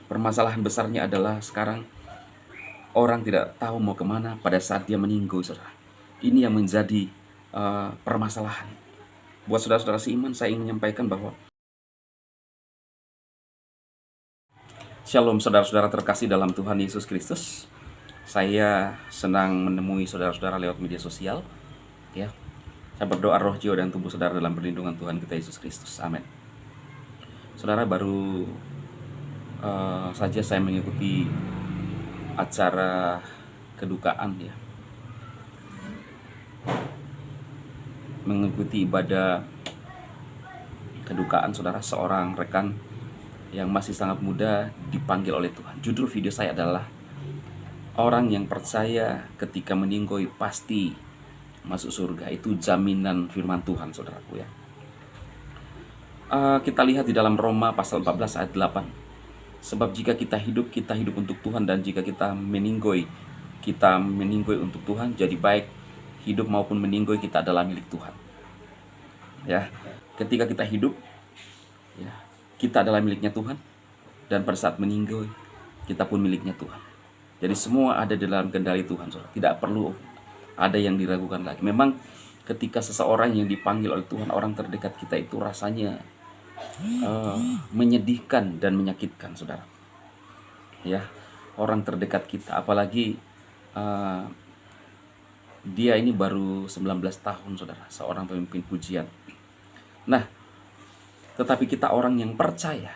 Permasalahan besarnya adalah sekarang orang tidak tahu mau kemana pada saat dia meninggal, saudara. Ini yang menjadi permasalahan. Buat saudara-saudara seiman, saya ingin menyampaikan bahwa Shalom saudara-saudara terkasih dalam Tuhan Yesus Kristus. Saya senang menemui saudara-saudara lewat media sosial. Ya, saya berdoa roh, jiwa, dan tubuh saudara dalam perlindungan Tuhan kita Yesus Kristus. Amin. Saudara, baru saja saya mengikuti acara kedukaan, ya, mengikuti ibadah kedukaan saudara seorang rekan yang masih sangat muda dipanggil oleh Tuhan. Judul video saya adalah orang yang percaya ketika meninggoy pasti masuk surga. Itu jaminan firman Tuhan, saudaraku, ya. Kita lihat di dalam Roma pasal 14 ayat 8. Sebab jika kita hidup untuk Tuhan, dan jika kita meninggoy untuk Tuhan. Jadi baik hidup maupun meninggoy kita adalah milik Tuhan. Ya, ketika kita hidup, ya, kita adalah miliknya Tuhan, dan pada saat meninggoy kita pun miliknya Tuhan. Jadi semua ada di dalam kendali Tuhan, saudara. Tidak perlu ada yang diragukan lagi. Memang ketika seseorang yang dipanggil oleh Tuhan, orang terdekat kita, itu rasanya menyedihkan dan menyakitkan, saudara. Ya, orang terdekat kita, apalagi dia ini baru 19 tahun, saudara, seorang pemimpin pujian. Nah, tetapi kita orang yang percaya,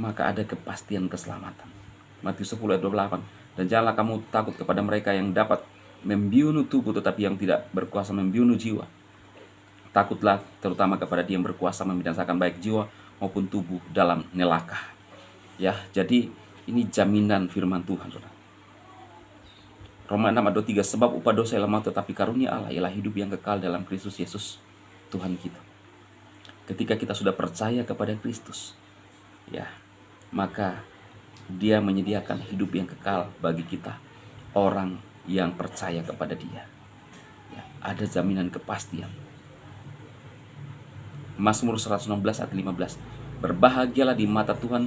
maka ada kepastian keselamatan. Matius 10 ayat 28. Dan janganlah kamu takut kepada mereka yang dapat membunuh tubuh, tetapi yang tidak berkuasa membunuh jiwa. Takutlah terutama kepada dia yang berkuasa membinasakan baik jiwa maupun tubuh dalam neraka. Ya, jadi ini jaminan firman Tuhan, saudara. Roma 6 ayat 23. Sebab upah dosa ialah maut, tetapi karunia Allah ialah hidup yang kekal dalam Kristus Yesus Tuhan kita. Ketika kita sudah percaya kepada Kristus, ya, maka Dia menyediakan hidup yang kekal bagi kita, orang yang percaya kepada Dia. Ya, ada jaminan kepastian. Mazmur 116 ayat 15. Berbahagialah di mata Tuhan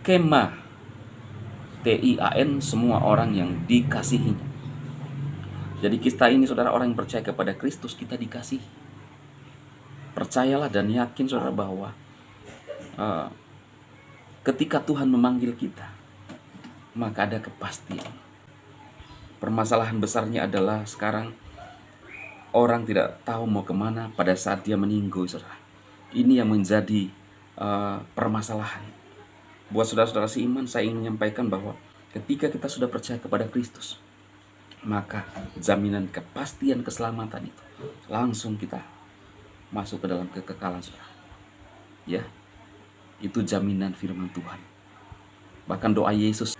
kemah, TIAN, semua orang yang dikasihinya. Jadi kita ini, saudara, orang yang percaya kepada Kristus, kita dikasihi. Percayalah dan yakin, saudara, bahwa ketika Tuhan memanggil kita, maka ada kepastian. Permasalahan besarnya adalah sekarang orang tidak tahu mau kemana pada saat dia meninggal, saudara. Ini yang menjadi permasalahan. Buat saudara-saudara seiman, saya ingin menyampaikan bahwa ketika kita sudah percaya kepada Kristus, maka jaminan kepastian keselamatan itu langsung kita masuk ke dalam kekekalan, saudara. Ya, itu jaminan firman Tuhan. Bahkan doa Yesus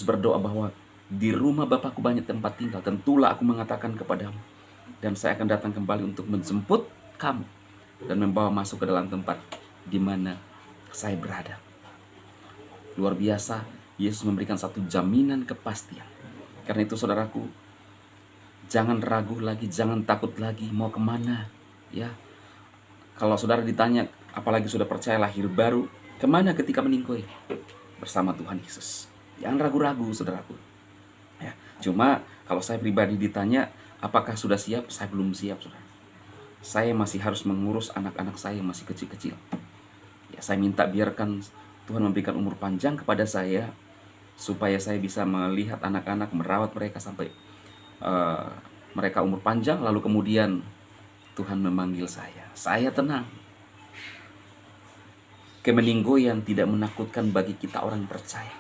berdoa bahwa di rumah Bapakku banyak tempat tinggal, tentulah aku mengatakan kepadamu, dan saya akan datang kembali untuk menjemput kamu dan membawa masuk ke dalam tempat di mana saya berada. Luar biasa, Yesus memberikan satu jaminan kepastian. Karena itu, saudaraku, jangan ragu lagi, jangan takut lagi mau kemana. Ya, kalau saudara ditanya, apalagi sudah percaya lahir baru, kemana ketika meninggal? Bersama Tuhan Yesus. Jangan ragu-ragu, saudaraku. Ya, cuma kalau saya pribadi ditanya, apakah sudah siap? Saya belum siap, saudara. Saya masih harus mengurus anak-anak saya yang masih kecil-kecil. Ya, saya minta biarkan Tuhan memberikan umur panjang kepada saya, supaya saya bisa melihat anak-anak, merawat mereka sampai mereka umur panjang, lalu kemudian Tuhan memanggil saya. Saya tenang. Kemeninggoyan tidak menakutkan bagi kita orang percaya,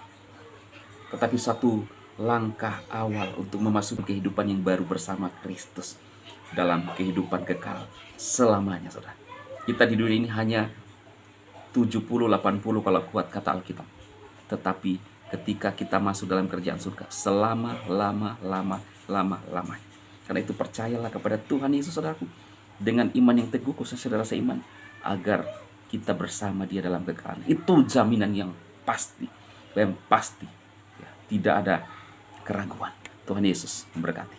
tetapi satu langkah awal untuk memasuki kehidupan yang baru bersama Kristus dalam kehidupan kekal selamanya, saudara. Kita di dunia ini hanya 70-80 kalau kuat kata Alkitab. Tetapi ketika kita masuk dalam kerjaan surga, selama-lama. Karena itu percayalah kepada Tuhan Yesus, saudaraku, dengan iman yang teguh, khususnya saudara seiman, agar kita bersama Dia dalam kekekalan. Itu jaminan yang pasti, ya, tidak ada keraguan. Tuhan Yesus memberkati.